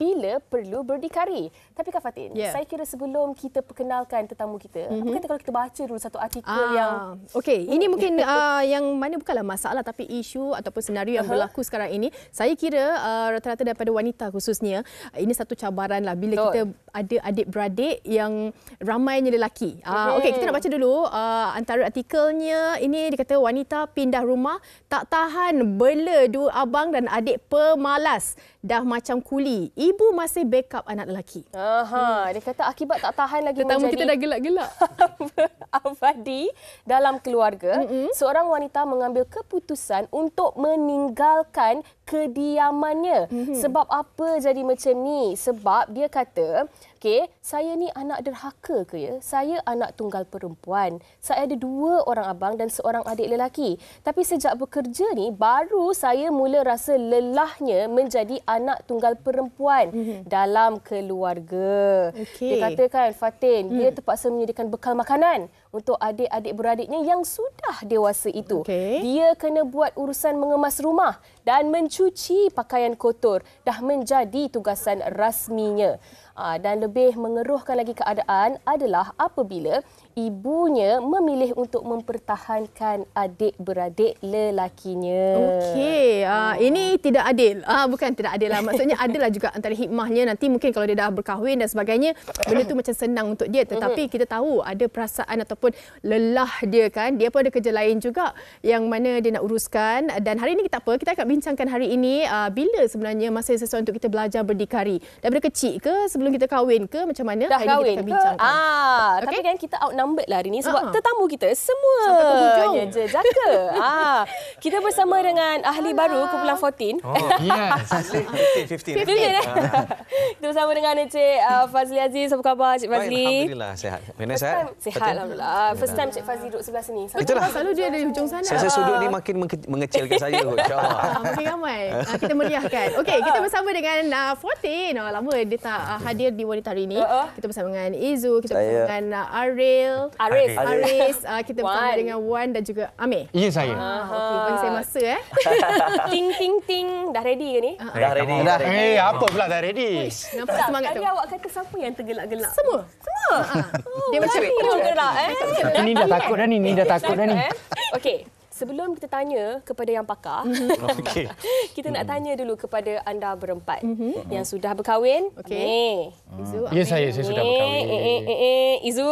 bila perlu berdikari. Tapi Kak Fatin, saya kira sebelum kita perkenalkan tetamu kita, apa kata kalau kita baca dulu satu artikel yang... Okey, ini mungkin yang mana bukanlah masalah tapi isu ataupun senario yang berlaku sekarang ini. Saya kira rata-rata daripada wanita khususnya, ini satu cabaran lah bila kita ada adik-beradik yang ramainya lelaki. Okey, kita nak baca dulu antara artikelnya. Ini dikata wanita pindah rumah, tak tahan bela dua abang dan adik pemalas. Dah macam kuli. Ibu masih backup anak lelaki. Dia kata akibat tak tahan lagi Tetamu menjadi... kita dah gelak-gelak. abadi dalam keluarga, seorang wanita mengambil keputusan untuk meninggalkan kediamannya. Sebab apa jadi macam ni? Sebab dia kata, saya ni anak derhaka ke ya? Saya anak tunggal perempuan. Saya ada 2 orang abang dan seorang adik lelaki. Tapi sejak bekerja ni, baru saya mula rasa lelahnya menjadi anak tunggal perempuan dalam keluarga. Dia katakan, Fatin, dia terpaksa menyediakan bekal makanan untuk adik-adik beradiknya yang sudah dewasa itu. Dia kena buat urusan mengemas rumah dan mencuci pakaian kotor. Dah menjadi tugasan rasminya. Dan lebih mengeruhkan lagi keadaan adalah apabila ibunya memilih untuk mempertahankan adik-beradik lelakinya. Ini tidak adil. Bukan tidak adil lah. Maksudnya adalah juga antara hikmahnya. Nanti mungkin kalau dia dah berkahwin dan sebagainya, benda tu macam senang untuk dia. Tetapi kita tahu ada perasaan ataupun lelah dia kan. Dia pun ada kerja lain juga yang mana dia nak uruskan. Dan hari ini kita akan bincangkan hari ini bila sebenarnya masa sesuai untuk kita belajar berdikari. Daripada kecil ke, sebelum kita kahwin ke, macam mana? Dah hari kahwin ini kita akan bincangkan. Tapi kan kita outnumbered lah hari ini sebab tetamu kita semua jejaka. Kita bersama dengan ahli baru kumpulan 14. Yes. 15. Kita bersama dengan Encik Fazli Aziz. Apa khabar Cik Fazli? Alhamdulillah sihat. Mana sihat? Sihat alhamdulillah. First time Cik Fazli duduk sebelah sini. Itulah. Selalu dia ada di hujung sana. Saya sudut ni makin mengecilkan saya kot, insya-Allah. Makin ramai. Kita meriahkan. Okey, kita bersama dengan 14. Lama dia tak hadir di wanita hari ini. Kita bersama dengan Izu, kita bersama dengan Aris, kita bersama dengan Wan dan juga Amir. Ya, saya. Okey, bagi saya masa Ting ting ting. Dah ready ke ni? Dah ready. Apa pula dah ready? Nampak semangat tu. Tadi awak kata siapa yang tergelak-gelak? Semua. Dia macam tergelak Ini dah takut dah ni. Dah takut dah ni. Okey. Sebelum kita tanya kepada yang pakar, kita nak tanya dulu kepada anda berempat yang sudah berkahwin. Izu, Ya, saya sudah berkahwin. Izu,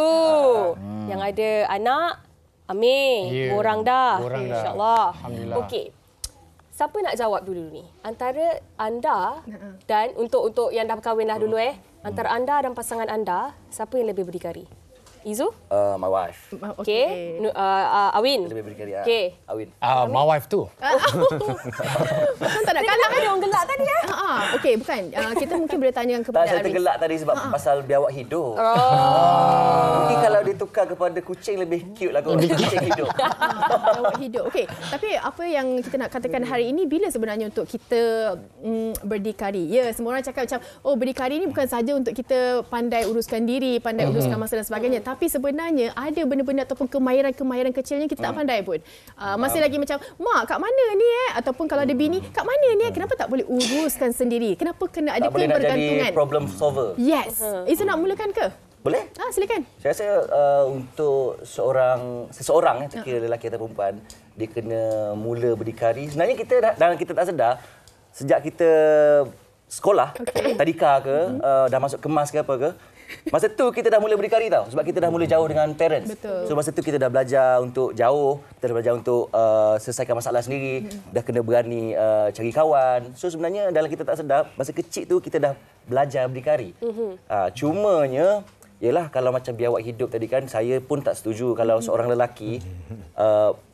yang ada anak, Amir, borang dah. InsyaAllah. Alhamdulillah. Okey. Siapa nak jawab dulu ni? Antara anda dan untuk yang dah berkahwin dah dulu antara anda dan pasangan anda, siapa yang lebih berdikari? Izu? My wife. Okey. Awin? Lebih berdikari. Awin. My wife tu. Kan tak nak kalah kan? Ada orang gelak tadi Okey, bukan. Kita mungkin boleh tanya kepada Saya Aris. tergelak tadi sebab pasal biawak hidup. Mungkin kalau ditukar kepada kucing lebih cute lah kot. Kucing hidup. Biawak hidup. Okey, tapi apa yang kita nak katakan hari ini, bila sebenarnya untuk kita berdikari? Ya, semua orang cakap macam, berdikari ni bukan saja untuk kita pandai uruskan diri, pandai uruskan masa dan sebagainya. Tapi sebenarnya ada benda-benda ataupun kemahiran-kemahiran kecilnya kita tak pandai pun. Masih lagi macam, mak kat mana ni Ataupun kalau ada bini, kat mana ni Kenapa tak boleh uruskan sendiri? Kenapa kena ada Tak boleh nak kebergantungan? jadi problem solver. Yes. Izu nak mulakan ke? Boleh? Silakan. Saya rasa untuk seseorang tak kira lelaki atau perempuan, dia kena mula berdikari. Sebenarnya kita tak sedar, sejak kita sekolah, tadika ke, dah masuk kemas ke apa ke, masa tu kita dah mula berdikari tau. Sebab kita dah mula jauh dengan parents. Betul. So masa tu kita dah belajar untuk jauh, kita dah belajar untuk selesaikan masalah sendiri, dah kena berani cari kawan. So sebenarnya dalam kita tak sedar, masa kecil tu kita dah belajar berdikari. Cumanya yalah, kalau macam biawak hidup tadi kan, saya pun tak setuju kalau seorang lelaki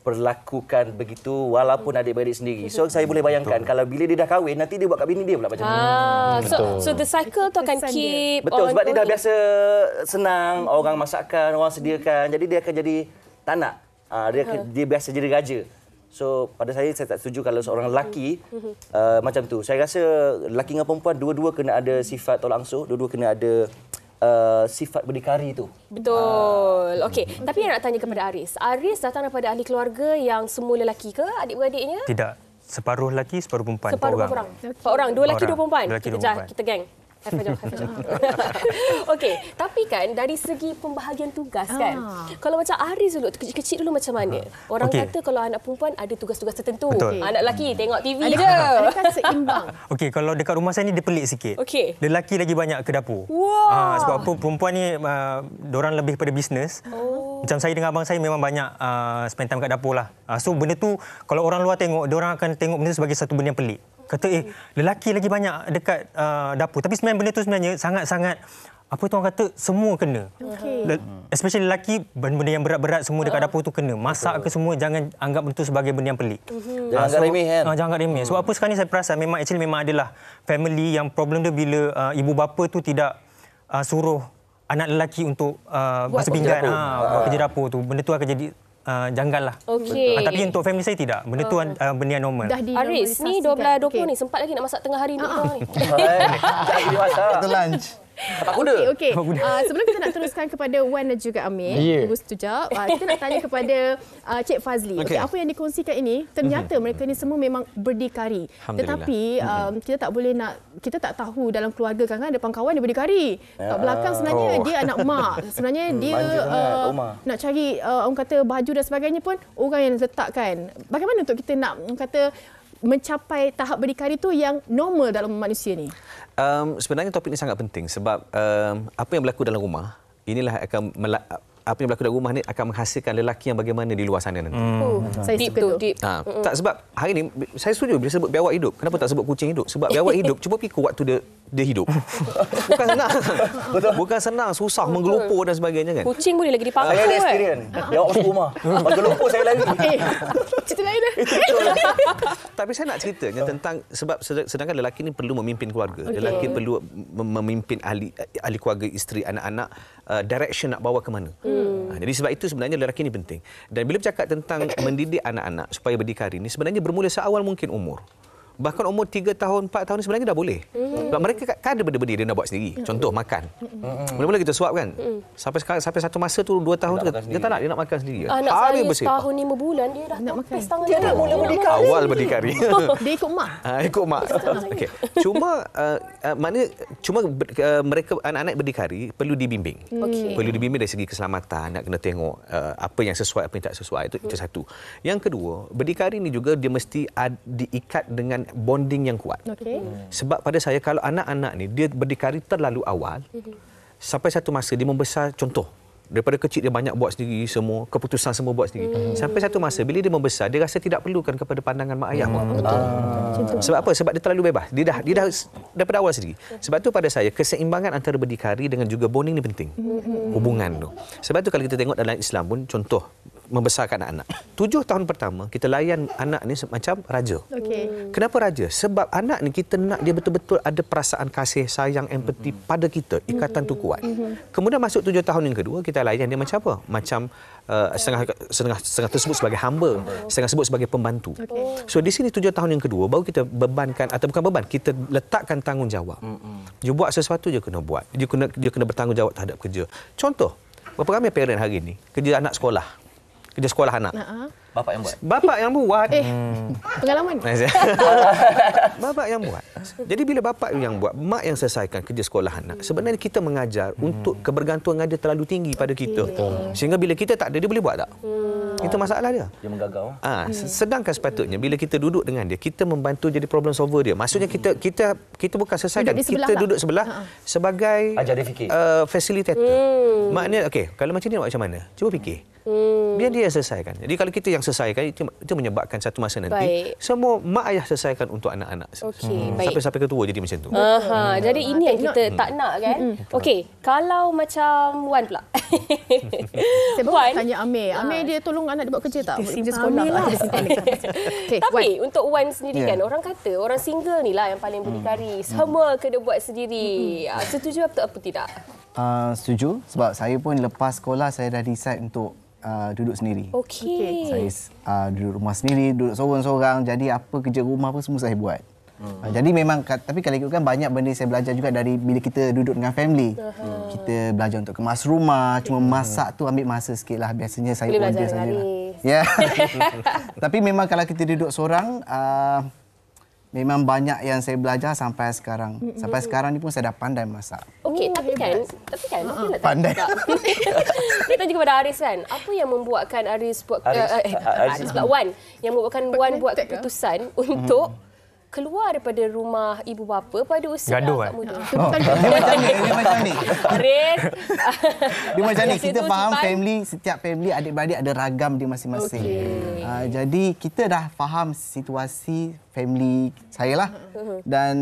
perlakukan begitu walaupun adik-beradik sendiri. So saya boleh bayangkan kalau bila dia dah kahwin, nanti dia buat kat bini dia pula macam tu. So the cycle tu akan keep Betul, sebab dia dah going. biasa senang, orang masakkan, orang sediakan. Jadi dia akan jadi tak nak. Dia biasa jadi raja. So pada saya tak setuju kalau seorang lelaki macam tu. Saya rasa lelaki dengan perempuan dua-dua kena ada sifat tolak ansur, dua-dua kena ada sifat berdikari tu. Betul. Okey, tapi yang nak tanya kepada Aris. Aris datang daripada ahli keluarga yang semua lelaki ke adik-beradiknya? Tidak. Separuh lelaki, separuh perempuan. Separuh empat orang. orang. Empat orang. Dua lelaki, dua perempuan. Dua lelaki, dua Kita perempuan. kita geng. Okey, tapi kan dari segi pembahagian tugas kan. Kalau macam Aris dulu, kecil-kecil dulu macam mana? Orang kata kalau anak perempuan ada tugas-tugas tertentu. Betul. Anak lelaki tengok TV je. Adakah seimbang? Okey, kalau dekat rumah saya ni dia pelik sikit. Okey. Lelaki lagi banyak ke dapur. Wow. Sebab apa perempuan ni diorang lebih pada bisnes. Macam saya dengan abang saya memang banyak spend time kat dapur lah. So benda tu kalau orang luar tengok, diorang akan tengok benda tu sebagai satu benda yang pelik. Kata lelaki lagi banyak dekat dapur. Tapi sebenarnya benda tu sebenarnya sangat-sangat apa tu orang kata semua kena. Especially lelaki, benda-benda yang berat-berat semua dekat dapur tu kena. Masak ke semua, jangan anggap benda tu sebagai benda yang pelik. Jangan anggap remeh kan. Jangan anggap remeh. Sebab apa sekarang ni saya perasan memang adalah family yang problem dia bila ibu bapa tu tidak suruh anak lelaki untuk basuh pinggan, buat kerja dapur tu. Benda tu akan jadi janggal lah. Okey. Tapi untuk family saya tidak. Benda tu benda yang normal. Aris, ni 12.20 ni sempat lagi nak masak tengah hari ni. Lagi masak. Itu lunch. Tapak kuda. Okey. Sebelum kita nak teruskan kepada Wan dan juga Amir, tunggu sekejap. Kita nak tanya kepada Cik Fazli. Okey, apa yang dikongsikan ini, ternyata mereka ni semua memang berdikari. Tetapi kita tak tahu dalam keluarga kan ada kawan dia berdikari. Kat belakang sebenarnya dia anak mak. Sebenarnya dia nak cari orang kata baju dan sebagainya pun orang yang letakkan. Bagaimana untuk kita nak orang kata mencapai tahap berdikari tu yang normal dalam manusia ni? Sebenarnya topik ini sangat penting sebab apa yang berlaku dalam rumah inilah apa yang berlaku dalam rumah ni akan menghasilkan lelaki yang bagaimana di luar sana nanti. Saya suka tu. Tak, sebab hari ni saya setuju bila sebut biawak hidup. Kenapa tak sebut kucing hidup? Sebab biawak hidup cuba fikir waktu dia hidup. Bukan senang. Bukan senang, susah menggelupur dan sebagainya kan. Kucing boleh lagi dipangkal. Saya ada experience. Biawak masuk rumah. Kalau lumpur saya lari. Cerita lain dah. Tapi saya nak ceritanya tentang sebab sedangkan lelaki ni perlu memimpin keluarga. Lelaki perlu memimpin ahli keluarga, isteri, anak-anak, direction nak bawa ke mana. Jadi sebab itu sebenarnya lelaki ni penting. Dan bila bercakap tentang mendidik anak-anak supaya berdikari ni sebenarnya bermula seawal mungkin umur. Bahkan umur 3 tahun, 4 tahun sebenarnya dah boleh. Sebab mereka kan ada benda-benda dia nak buat sendiri. Contoh makan. Mula-mula kita suap kan. Sampai satu masa tu 2 tahun tu dia tak nak, dia nak makan sendiri. Anak saya setahun 5 bulan dia dah tepis tangan dia. Dia mula berdikari. Awal berdikari. Dia ikut mak. Ikut mak. Okey. Mereka anak-anak berdikari perlu dibimbing. Perlu dibimbing dari segi keselamatan, nak kena tengok apa yang sesuai, apa yang tak sesuai. Itu satu. Yang kedua, berdikari ni juga dia mesti diikat dengan bonding yang kuat. Sebab pada saya kalau anak-anak ni dia berdikari terlalu awal, sampai satu masa dia membesar, contoh daripada kecil dia banyak buat sendiri semua, keputusan semua buat sendiri. Sampai satu masa bila dia membesar dia rasa tidak perlukan kepada pandangan mak ayah. Sebab apa? Sebab dia terlalu bebas. Dia dah daripada awal sendiri. Sebab tu pada saya keseimbangan antara berdikari dengan juga bonding ni penting. Hubungan tu. Sebab tu kalau kita tengok dalam Islam pun contoh membesarkan anak-anak. 7 tahun pertama kita layan anak ni macam raja. Kenapa raja? Sebab anak ni kita nak dia betul-betul ada perasaan kasih, sayang, empati pada kita. Ikatan tu kuat. Kemudian masuk 7 tahun yang kedua kita layan dia macam apa? Macam setengah tersebut sebagai hamba, setengah sebut sebagai pembantu. So di sini 7 tahun yang kedua baru kita bebankan atau bukan beban, kita letakkan tanggungjawab. Dia buat sesuatu dia kena buat. Dia kena bertanggungjawab terhadap kerja. Contoh, berapa ramai parent hari ni kerja anak sekolah. Kerja sekolah anak. Bapak yang buat. Bapak yang buat. Pengalaman. Bapak yang buat. Jadi bila bapak yang buat, mak yang selesaikan kerja sekolah anak, sebenarnya kita mengajar untuk kebergantungan dia terlalu tinggi pada kita. Sehingga bila kita tak ada, dia boleh buat tak? Itu masalah dia. Dia menggagau. Sedangkan sepatutnya bila kita duduk dengan dia, kita membantu jadi problem solver dia. Maksudnya kita bukan selesaikan, kita duduk sebelah sebagai ajar dia fikir. Facilitator. Maknanya okey, kalau macam ni nak buat macam mana? Cuba fikir. Biar dia selesaikan. Jadi kalau kita yang selesaikan, itu menyebabkan satu masa nanti semua mak ayah selesaikan untuk anak-anak. Sampai ketua jadi macam tu. Jadi ini yang kita tak nak kan. Okey, kalau macam Wan pula. Saya baru tanya Amir. Amir dia tolong anak dia buat kerja tak? Kerja sekolah lah. Tapi untuk Wan sendiri kan, orang kata orang single ni lah yang paling berdikari. Semua kena buat sendiri. Setuju atau tidak? Setuju. Sebab saya pun lepas sekolah saya dah decide untuk duduk sendiri. Saya duduk rumah sendiri, duduk sorang-sorang. Jadi apa kerja rumah pun semua saya buat. Jadi memang, tapi kalau ikutkan banyak benda saya belajar juga dari bila kita duduk dengan family. Kita belajar untuk kemas rumah, cuma masak tu ambil masa sikit lah. Biasanya saya order sajalah. Ya. Tapi memang kalau kita duduk seorang, memang banyak yang saya belajar sampai sekarang. Sampai sekarang ni pun saya dah pandai masak. Okey, tapi kan aku nak pandai. Kita juga kepada Aris kan, apa yang membuatkan Aris buat Aris pula Wan yang membuatkan Wan buat keputusan untuk keluar daripada rumah ibu bapa pada usia Gaduh, agak muda. Dia macam ni. Aris. Dia macam ni. Yang Kita situ faham simpan. setiap family adik-beradik ada ragam dia masing-masing. Jadi kita dah faham situasi family saya lah. Dan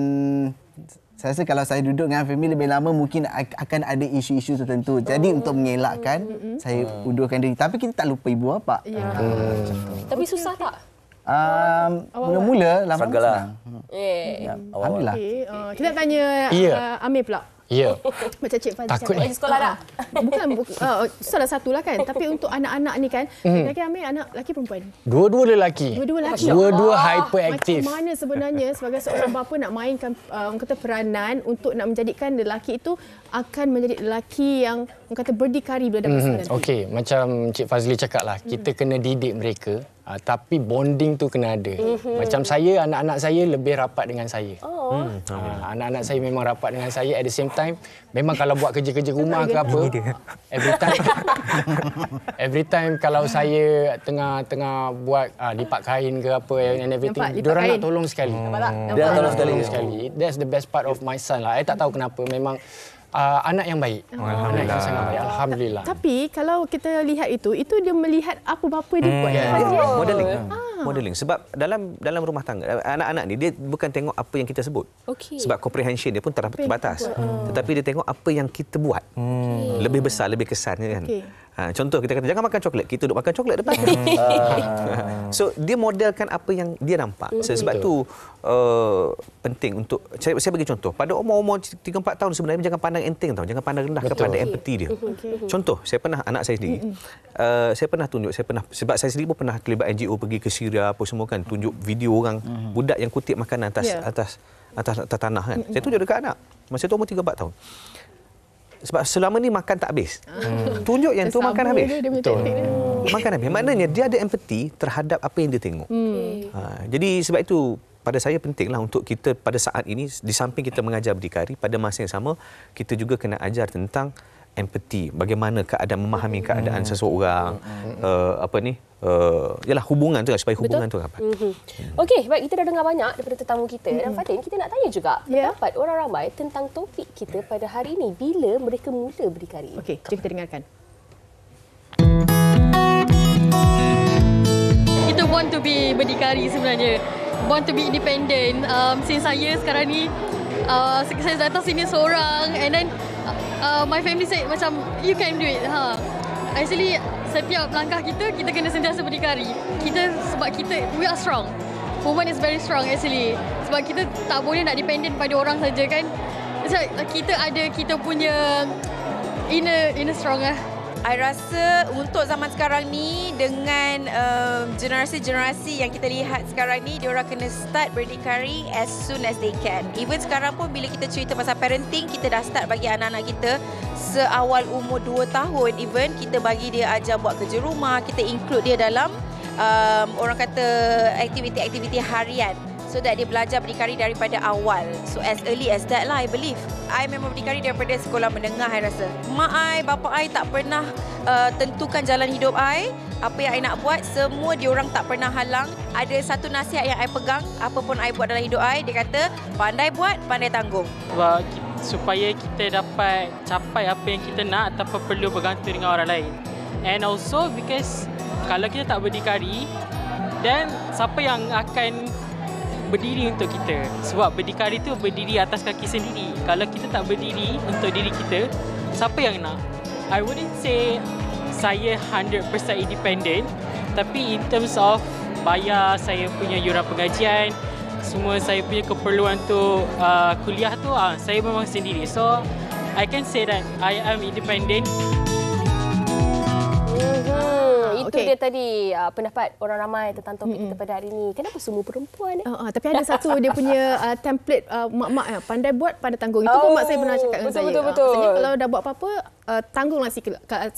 saya rasa kalau saya duduk dengan family lebih lama mungkin akan ada isu-isu tertentu. Jadi untuk mengelakkan saya undurkan diri. Tapi kita tak lupa ibu bapa. Tapi susah tak? Mula-mula lama Struggle lah. Alhamdulillah. Okay. Kita nak tanya Amir pula. Ya. Macam Cik Fazli Takut cakap. Masih sekolah tak? Bukan salah satu lah kan. Tapi untuk anak-anak ni kan, kira-kira Amir anak lelaki perempuan? Dua-dua lelaki. Dua-dua lelaki. Dua-dua hyperaktif. Macam mana sebenarnya sebagai seorang bapa nak mainkan orang kata peranan untuk nak menjadikan lelaki itu akan menjadi lelaki yang orang kata berdikari bila dapat nanti. Okey, macam Cik Fazli cakap lah, kita kena didik mereka. Tapi bonding tu kena ada. Macam saya, anak-anak saya lebih rapat dengan saya. Anak-anak saya memang rapat dengan saya. At the same time, memang kalau buat kerja-kerja rumah ke apa, every time kalau saya tengah buat lipat kain ke apa and everything, diorang nak tolong sekali. Dia tolong sekali. That's the best part of my son lah. Saya tak tahu kenapa. Memang anak yang baik. Anak yang sangat baik. Alhamdulillah. Tapi kalau kita lihat itu dia melihat apa bapa dia buat. Modeling. Sebab dalam rumah tangga, anak-anak ni dia bukan tengok apa yang kita sebut. Sebab comprehension dia pun terbatas. Tetapi dia tengok apa yang kita buat. Lebih besar, lebih kesan kan. Contoh kita kata jangan makan coklat, kita duduk makan coklat depan. So dia modelkan apa yang dia nampak. Sebab tu penting untuk saya bagi contoh. Pada umur 3-4 tahun sebenarnya jangan pandang enteng tau, jangan pandang rendah kepada empati dia. Contoh, saya pernah anak saya sendiri. Saya pernah tunjuk, sebab saya sendiri pun pernah terlibat NGO pergi ke Syria apa semua kan, tunjuk video orang budak yang kutip makanan atas tanah kan. Saya tunjuk dekat anak. Masa tu umur 3-4 tahun. Sebab selama ni makan tak habis. Tunjuk yang tu makan habis. Betul. Makan habis. Maknanya dia ada empati terhadap apa yang dia tengok. Jadi sebab itu pada saya pentinglah untuk kita pada saat ini di samping kita mengajar berdikari, pada masa yang sama kita juga kena ajar tentang empati, bagaimana memahami keadaan seseorang, ialah hubungan tu supaya hubungan tu rapat. Okey, baik, kita dah dengar banyak daripada tetamu kita. Dan Fatin, kita nak tanya juga pendapat orang ramai tentang topik kita pada hari ini, bila mereka mula berdikari. Okey, jom kita dengarkan. Kita want to be berdikari sebenarnya. Want to be independent. Since saya sekarang ni, saya datang sini seorang and then my family said macam you can do it. Actually setiap langkah kita kena sentiasa berdikari. Sebab we are strong. Woman is very strong actually. Sebab kita tak boleh nak dependent pada orang saja kan. So, kita ada kita punya inner strong lah. I rasa untuk zaman sekarang ni dengan generasi-generasi yang kita lihat sekarang ni, diorang kena start berdikari as soon as they can. Even sekarang pun bila kita cerita pasal parenting, kita dah start bagi anak-anak kita seawal umur 2 tahun even, kita bagi dia ajar buat kerja rumah, kita include dia dalam orang kata aktiviti-aktiviti harian. So that dia belajar berdikari daripada awal. So as early as that lah I believe. I memang berdikari daripada sekolah menengah I rasa. Mak I, bapa I tak pernah tentukan jalan hidup I. Apa yang I nak buat, semua diorang tak pernah halang. Ada satu nasihat yang I pegang, apa pun I buat dalam hidup I, dia kata pandai buat, pandai tanggung. Sebab supaya kita dapat capai apa yang kita nak tanpa perlu bergantung dengan orang lain. And also because kalau kita tak berdikari, dan siapa yang akan berdiri untuk kita? Sebab berdikari tu berdiri atas kaki sendiri. Kalau kita tak berdiri untuk diri kita, siapa yang nak? I wouldn't say saya 100% independent, tapi in terms of bayar saya punya yuran pengajian, semua saya punya keperluan tu kuliah tu, saya memang sendiri. So I can say that I am independent. Itu dia tadi pendapat orang ramai tentang topik kita pada hari ini. Kenapa semua perempuan? Tapi ada satu dia punya template mak-mak pandai buat, pandai tanggung. Itu pun mak saya pernah cakap dengan saya. Betul. Maksudnya kalau dah buat apa-apa, tanggunglah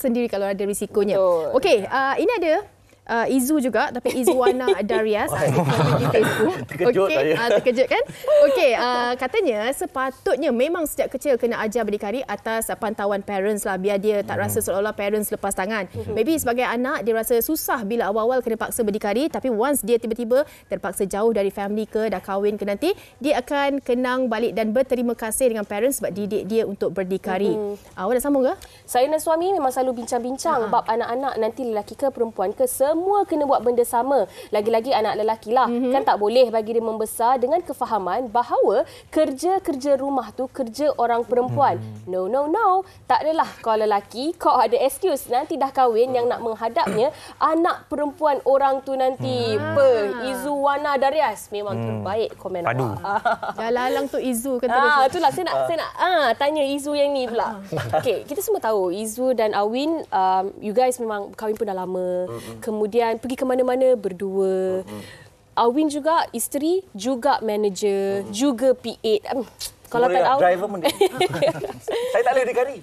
sendiri kalau ada risikonya. Okey, ini ada Izu juga, tapi Izwana Darius di Facebook. Terkejut saya. Terkejut kan? Okey, katanya sepatutnya memang sejak kecil kena ajar berdikari atas pantauan parents lah, biar dia tak rasa seolah-olah parents lepas tangan. Maybe sebagai anak dia rasa susah bila awal-awal kena paksa berdikari, tapi once dia tiba-tiba terpaksa jauh dari family ke, dah kahwin ke nanti, dia akan kenang balik dan berterima kasih dengan parents sebab didik dia untuk berdikari. Awak dah sambung ke? Saya dan suami memang selalu bincang-bincang bab anak-anak nanti lelaki ke perempuan ke, semua kena buat benda sama. Lagi-lagi anak lelaki lah. Kan tak boleh bagi dia membesar dengan kefahaman bahawa kerja-kerja rumah tu kerja orang perempuan. No. Tak adalah kau lelaki, kau ada excuse. Nanti dah kahwin yang nak menghadapnya anak perempuan orang tu nanti. Izwana Darius memang terbaik komen awak. Dah lalang tu Izu kan itulah saya nak tanya Izu yang ni pula. Okey, kita semua tahu Izu dan Awin, you guys memang kahwin pun dah lama. Kemudian pergi ke mana-mana berdua. Awin juga isteri, juga manager, juga PA. Kalau tak tahu driver pun dia. Saya tak boleh berdikari.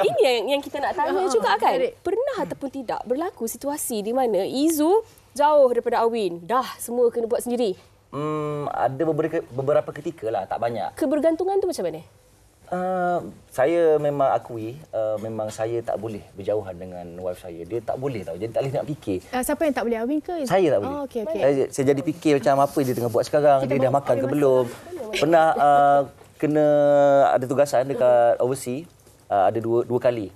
Ini yang kita nak tanya juga kan. Pernah ataupun tidak berlaku situasi di mana Izu jauh daripada Awin, dah semua kena buat sendiri? Ada beberapa ketika lah, tak banyak. Kebergantungan tu macam mana? Saya memang akui, memang saya tak boleh berjauhan dengan wife saya. Dia tak boleh tahu. Jadi tak boleh nak fikir. Siapa yang tak boleh, Awin ke? Saya tak boleh. Saya jadi fikir macam apa dia tengah buat sekarang. Dia dah makan ke belum. Pernah kena ada tugasan dekat overseas. Ada dua kali.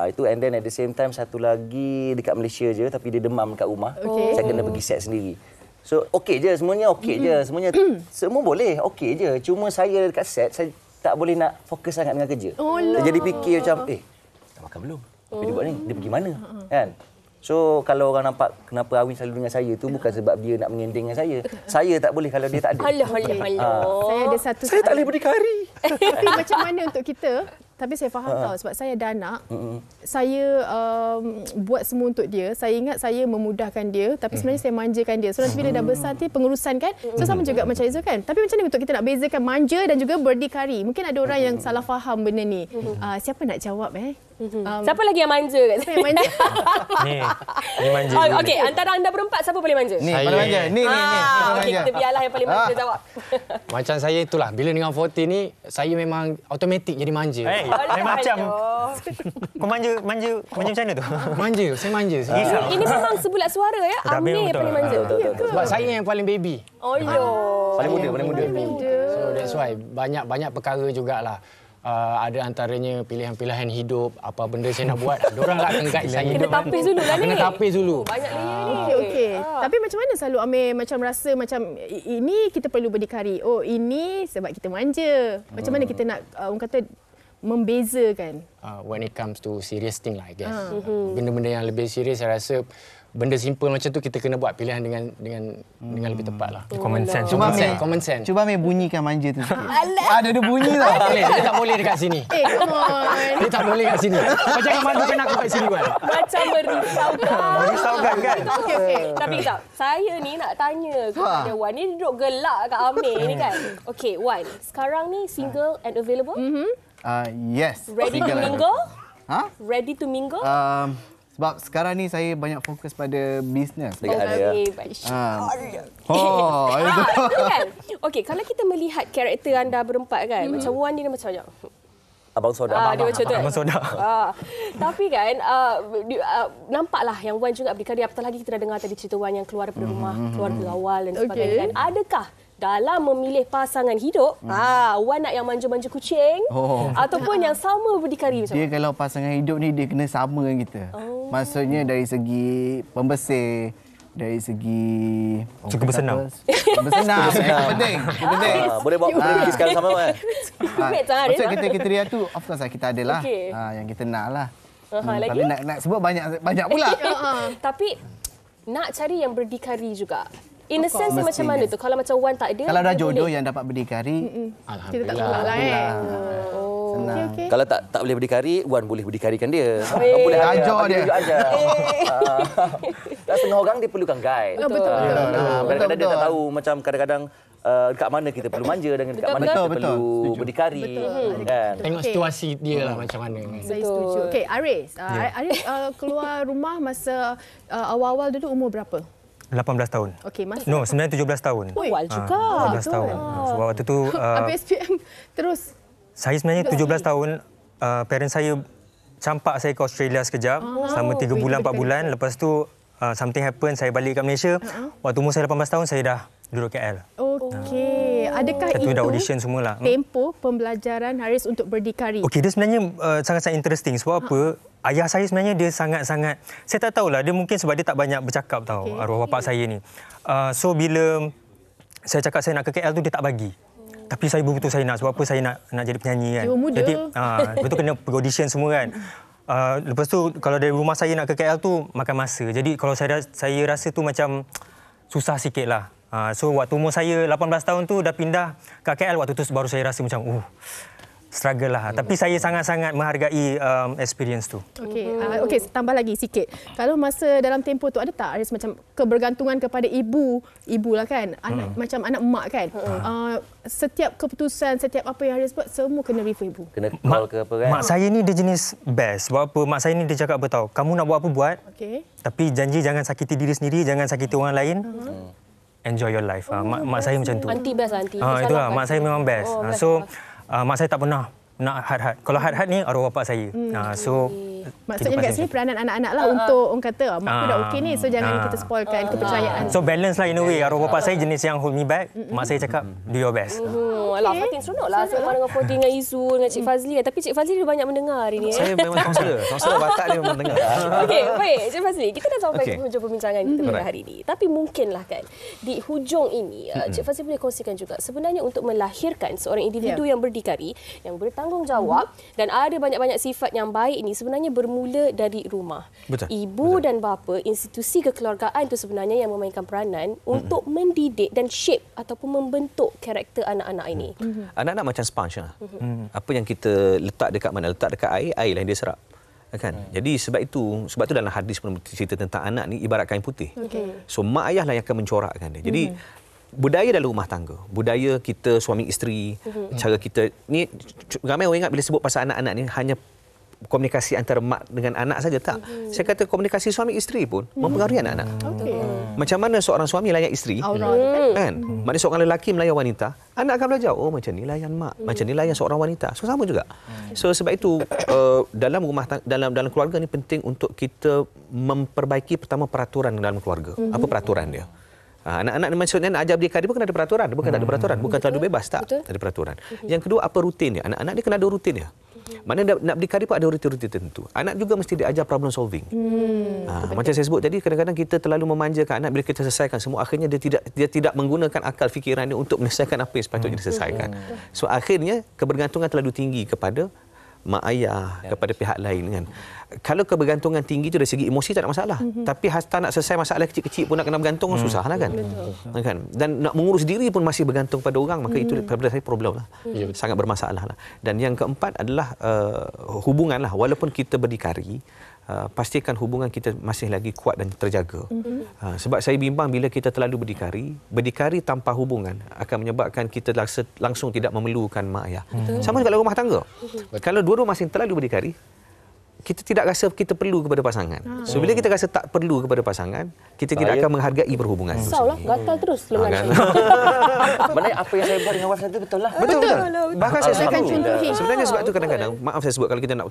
Itu and then at the same time satu lagi dekat Malaysia je tapi dia demam dekat rumah. Saya kena pergi set sendiri. So okey je, semuanya okey je. Semuanya semua boleh, okey je. Cuma saya dekat set saya tak boleh nak fokus sangat dengan kerja. Saya jadi fikir macam dah makan belum? Apa dia buat ni? Dia pergi mana? Kan? So kalau orang nampak kenapa Awin selalu dengan saya tu bukan sebab dia nak mengending dengan saya. Saya tak boleh kalau dia tak ada. Alah. Saya ada satu. Saya tak boleh berdikari. Tapi macam mana untuk kita? Tapi saya faham tahu sebab saya ada anak. Saya buat semua untuk dia. Saya ingat saya memudahkan dia tapi sebenarnya saya manjakan dia. So nanti bila dah besar nanti pengurusan kan. So sama juga macam Izzul kan. Tapi macam mana untuk kita nak bezakan manja dan juga berdikari? Mungkin ada orang yang salah faham benda ni. Siapa nak jawab Siapa lagi yang manja kat Siapa yang manja? Ni manja. Okey, antara anda berempat siapa paling manja? Ni paling manja. Ni. Okey, kita biarlah yang paling manja jawab. Macam saya itulah, bila dengan 40 ni saya memang automatik jadi manja. Macam kau manja macam mana tu? Saya manja. Ini memang sebulat suara ya. Amir yang paling manja. Sebab saya yang paling baby. Paling muda. So that's why banyak perkara jugalah. Ada antaranya pilihan-pilihan hidup, apa benda saya nak buat, diorang lah akan guide saya. Kena tapis dulu lah ni. Kena tapis dulu. Banyak layer ni. Okey. Tapi macam mana selalu Amir macam rasa macam ini kita perlu berdikari. Ini sebab kita manja. Macam mana kita nak orang kata membezakan? When it comes to serious thing lah, I guess. Benda-benda yang lebih serius saya rasa benda simple macam tu kita kena buat pilihan dengan lebih tepat lah. Common sense. Common sense. Cuba Amir bunyikan manja tu sikit. Ada bunyi tau. Dia tak boleh dekat sini. Come on. Dia tak boleh kat sini. Kau jangan malukan aku kat sini kan. Macam merisaukan kan? Okey. Tapi kejap, saya ni nak tanya kepada Wan. Ni duduk gelak kat Amir ni kan. Okey, Wan. Sekarang ni single and available? Yes. Ready to mingle? Ready to mingle? Sebab sekarang ni saya banyak fokus pada bisnes. Okey, baik. Kan? Okey, kalau kita melihat karakter anda berempat kan, macam Wan ni dia macam Abang Soda. Dia macam tu. Abang Soda. Tapi kan, nampaklah yang Wan juga berdikari. Apatah lagi kita dah dengar tadi cerita Wan yang keluar daripada rumah, keluarga awal dan sebagainya kan. Adakah dalam memilih pasangan hidup, Wan nak yang manja-manja kucing ataupun yang sama berdikari macam dia kalau pasangan hidup ni dia kena sama dengan kita. Maksudnya dari segi pembersih, dari segi suka bersenam. Bersenam penting. Boleh bawa pergi sekarang sama kan? Maksud kita lihat tu of course kita adalah yang kita nak lah. Tapi nak sebut banyak pula. Tapi nak cari yang berdikari juga. In a sense macam mana tu? Kalau macam Wan tak ada, kalau dah jodoh yang dapat berdikari, kita tak tolak lah Okay. Kalau tak boleh berdikari, Wan boleh berdikarikan dia. Boleh ajar dia. Tak semua orang dia perlukan guide. Betul. Kadang-kadang dia tak tahu, macam kadang-kadang dekat mana kita perlu manja dengan dekat mana kita perlu berdikari. Kan? Tengok situasi dia lah macam mana. Saya setuju. Okey, Aris. Aris keluar rumah masa awal-awal dulu umur berapa? 18 tahun. Okey, masa No, sebenarnya 17 tahun. Awal juga. 17 tahun. Sebab waktu tu habis SPM terus. Saya sebenarnya 17 tahun, parents saya campak saya ke Australia sekejap selama 3 bulan 4 bulan. Lepas tu something happen, saya balik ke Malaysia. Waktu umur saya 18 tahun saya dah duduk KL. Okey. Adakah Satu itu dah audition semualah. tempoh pembelajaran Haris untuk berdikari? Okey, dia sebenarnya sangat-sangat interesting. Sebab apa? Ayah saya sebenarnya dia sangat-sangat, saya tak tahulah, dia mungkin sebab dia tak banyak bercakap tahu, arwah bapa saya ni. So bila saya cakap saya nak ke KL tu dia tak bagi. Tapi saya betul saya nak, sebab apa saya nak jadi penyanyi kan. Jadi betul kena pergi audition semua kan. Lepas tu kalau dari rumah saya nak ke KL tu makan masa. Jadi kalau saya rasa tu macam susah sikitlah. So waktu umur saya 18 tahun tu dah pindah ke KL, waktu tu baru saya rasa macam struggle lah. Tapi saya sangat-sangat menghargai experience tu. Okey, tambah lagi sikit. Kalau masa dalam tempoh tu ada tak Aris macam kebergantungan kepada ibu lah kan? Anak macam anak mak kan? Setiap keputusan, setiap apa yang Aris buat semua kena refer ibu. Kena call ke apa kan? Mak saya ni dia jenis best. Sebab apa? Mak saya ni dia cakap apa tahu? Kamu nak buat apa buat. Okey. Tapi janji jangan sakiti diri sendiri, jangan sakiti orang lain. Enjoy your life. Mak saya macam tu. Anti best anti. Itulah, mak saya memang best. So mak saya tak pernah nak hard-hard. Kalau hard-hard ni arwah bapa saya. So maksudnya kat sini peranan anak-anak lah untuk orang kata mak aku dah okey ni, so jangan kita spoilkan kepercayaan. So balance lah in a way. Arwah bapa saya jenis yang hold me back. Mak saya cakap do your best. Alah, Fatin seronoklah sembang dengan Fatin, dengan Izu, dengan Cik Fazli. Tapi Cik Fazli dia banyak mendengar hari ni. Saya memang kaunselor batak dia memang dengar. Okey, baik Cik Fazli, kita dah sampai ke hujung perbincangan kita pada hari ini. Tapi mungkinlah kan di hujung ini Cik Fazli boleh kongsikan juga sebenarnya untuk melahirkan seorang individu yang berdikari, yang bertanggungjawab dan ada banyak-banyak sifat yang baik ini sebenarnya bermula dari rumah. Ibu dan bapa, institusi kekeluargaan itu sebenarnya yang memainkan peranan untuk mendidik dan shape ataupun membentuk karakter anak-anak ini. Anak-anak macam sponge lah. Apa yang kita letak dekat mana, letak dekat air, air lah yang dia serap. Kan? Jadi sebab itu dalam hadis pun cerita tentang anak ni ibarat kain putih. So mak ayah lah yang akan mencorakkan dia. Jadi budaya dalam rumah tangga, budaya kita suami isteri, cara kita ni ramai orang ingat bila sebut pasal anak-anak ni hanya komunikasi antara mak dengan anak saja, tak. Saya kata komunikasi suami isteri pun mempengaruhi anak-anak. Macam mana seorang suami layan isteri, kan? Maknanya seorang lelaki melayan wanita, anak akan belajar, oh macam ni layan mak, macam ni layan seorang wanita. So sama juga. So sebab itu dalam rumah dalam keluarga ni penting untuk kita memperbaiki pertama peraturan dalam keluarga. Apa peraturan dia? Anak-anak ni maksudnya nak ajar berdikari pun kena ada peraturan. Bukan tak ada peraturan. Bukan terlalu bebas. Tak. Ada peraturan. Yang kedua, apa rutin dia? Anak-anak dia kena ada rutin dia. Maknanya nak berdikari pun ada rutin-rutin tertentu. Anak juga mesti diajar problem solving. Macam saya sebut tadi, kadang-kadang kita terlalu memanjakan anak bila kita selesaikan semua. Akhirnya dia tidak menggunakan akal fikiran dia untuk menyelesaikan apa yang sepatutnya diselesaikan. So akhirnya kebergantungan terlalu tinggi kepada mak ayah, kepada pihak lain kan. Kalau kebergantungan tinggi itu dari segi emosi tak ada masalah. Tapi hasta nak selesai masalah kecil-kecil pun nak kena bergantung susahlah kan. Kan. Dan nak mengurus diri pun masih bergantung pada orang, maka itu pada saya problem lah. Sangat bermasalah lah. Dan yang keempat adalah hubungan lah. Walaupun kita berdikari, pastikan hubungan kita masih lagi kuat dan terjaga. Sebab saya bimbang bila kita terlalu berdikari tanpa hubungan akan menyebabkan kita langsung tidak memerlukan mak ayah. Sama juga dalam rumah tangga. Kalau dua-dua masih terlalu berdikari, kita tidak rasa kita perlu kepada pasangan. So bila kita rasa tak perlu kepada pasangan, kita tidak akan menghargai perhubungan. Risaulah, gatal terus lengan. Maknanya apa yang saya buat dengan wife saya betul lah. Betul. Bahkan saya selalu. Sebenarnya sebab itu kadang-kadang, maaf saya sebut kalau kita nak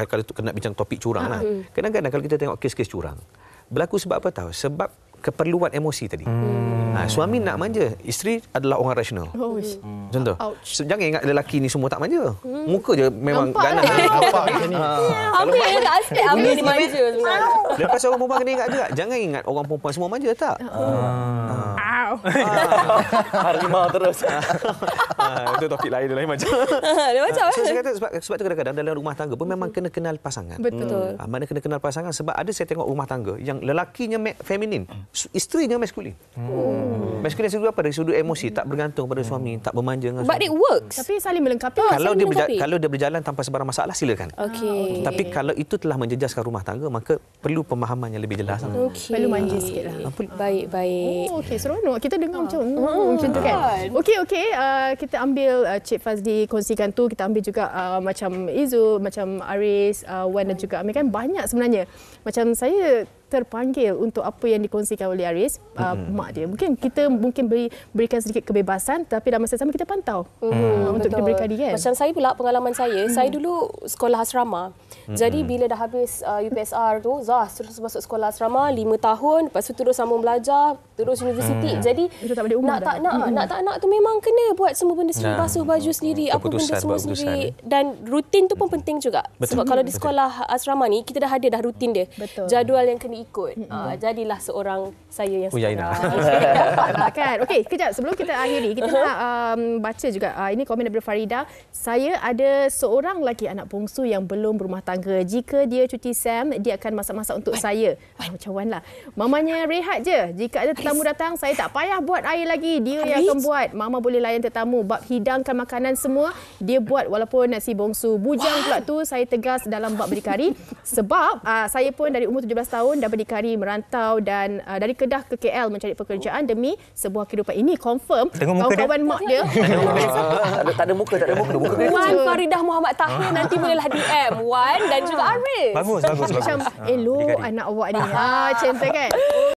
kalau kena bincang topik curang lah. Kadang-kadang kalau kita tengok kes-kes curang, berlaku sebab apa tahu? Sebab keperluan emosi tadi. Suami nak manja, isteri adalah orang rasional. Contoh. Jangan ingat lelaki ni semua tak manja. Muka je memang ganas. Nampak macam ni. Ambil yang aspek ambil dimanja sebenarnya. Lepas orang perempuan kena ingat juga, jangan ingat orang perempuan semua manja, tak. Harimau terus. Itu topik lain macam. So saya kata sebab tu kadang-kadang dalam rumah tangga pun memang kena kenal pasangan. Betul. Mana kena kenal pasangan sebab ada saya tengok rumah tangga yang lelakinya feminin, isterinya maskulin. Maskulin dari sudut apa? Dari sudut emosi, tak bergantung pada suami, tak bermanja dengan suami. But it works. Tapi saling melengkapi. Kalau dia berjalan tanpa sebarang masalah, silakan. Tapi kalau itu telah menjejaskan rumah tangga, maka perlu pemahaman yang lebih jelas. Perlu manja sikitlah. Baik. Okey, seronok kita dengar macam tu kan. Okey, kita ambil Cik Fazli kongsikan tu, kita ambil juga macam Izu, macam Aris, Wan dan juga Amir kan banyak sebenarnya. Macam saya terpanggil untuk apa yang dikongsikan oleh Aris, mak dia. Mungkin kita berikan sedikit kebebasan tapi dalam masa sama kita pantau untuk kita berdikari kan. Macam saya pula pengalaman saya dulu sekolah asrama. Jadi bila dah habis UPSR tu, Zah terus masuk sekolah asrama 5 tahun, lepas tu terus sambung belajar, terus universiti. Jadi nak tak nak tu memang kena buat semua benda sendiri, basuh baju sendiri, apa benda semua sendiri. Dan rutin tu pun penting juga. Sebab kalau di sekolah asrama ni kita dah ada dah rutin dia. Jadual yang kena ikut. Jadilah seorang saya yang sekarang. Dapatlah kan. Okey, kejap sebelum kita akhiri, kita nak baca juga ini komen daripada Farida. Saya ada seorang lagi anak bongsu yang belum berumah tangga. Jika dia cuti SEM, dia akan masak-masak untuk saya. Macam Wan lah. Mamanya rehat je. Jika ada tetamu datang, saya tak payah buat air lagi. Dia yang akan buat. Mama boleh layan tetamu. Bab hidangkan makanan semua, dia buat walaupun nasi bongsu. Bujang pula tu, saya tegas dalam bab berdikari. Sebab saya pun dari umur 17 tahun dah berdikari merantau dan dari Kedah ke KL mencari pekerjaan demi sebuah kehidupan. Ini confirm kawan-kawan mak dia. Tak ada muka. Wan Faridah Muhammad Tahir nanti bolehlah DM Wan dan juga Aris. Bagus. Macam elok anak awak ni. Macam tu kan.